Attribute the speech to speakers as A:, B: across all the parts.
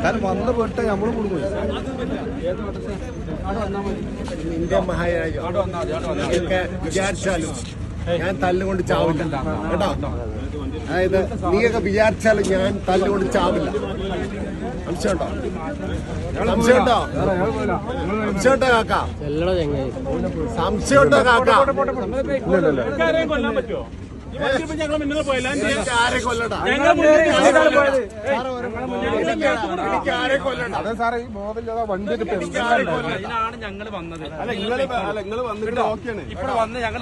A: കാരണം വന്ന പെട്ട നമ്മള് കൊടുക്കും.
B: ഇന്ത്യ മഹാരാജ്യം വിചാരിച്ചാലും ഞാൻ തല്ലുകൊണ്ട് ചാവില്ല കേട്ടോ. അതായത് നീയൊക്കെ വിചാരിച്ചാലും ഞാൻ തല്ലുകൊണ്ട് ചാവില്ല. സംശയമുണ്ടോ? സംശയമുണ്ടോ? സംശയമുണ്ടോ കാക്ക? സംശയമുണ്ടോ കാക്ക? ആരെ കൊല്ലണ്ട?
A: അതെ സാറേ, ഈ ബോധമില്ലാതെ വണ്ടി
C: ഞങ്ങൾ വന്നത്.
A: നിങ്ങൾ വന്നിട്ട് ഓക്കെയാണ്.
C: ഇവിടെ വന്ന് ഞങ്ങൾ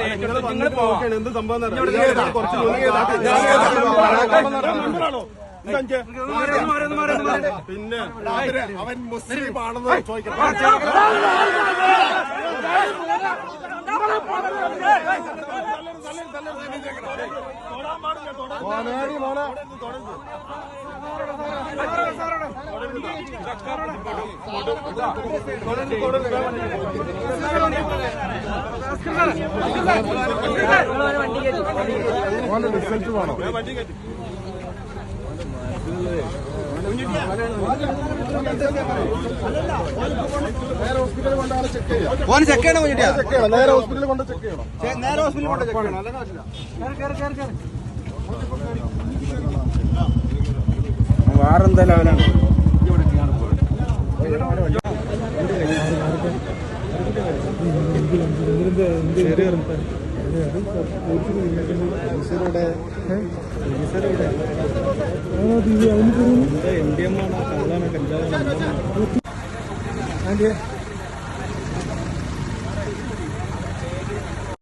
A: എന്ത് സംഭവം
B: പിന്നെ അവൻ മുസ്ലിം ആണെന്ന് ചോദിക്കണം.
A: റിസൾട്ട് വേണോ?
B: ഓന് ചെക്ക് ചെയ്യണം.
A: നേരെ ഹോസ്പിറ്റലിൽ കൊണ്ട് ചെക്ക് ചെയ്യണം.
B: നേരെ ഹോസ്പിറ്റലിൽ കൊണ്ട് ചെക്ക് ചെയ്യണം.
A: വേറെന്തായാലും അവനാണ്.
D: ഇന്ത്യ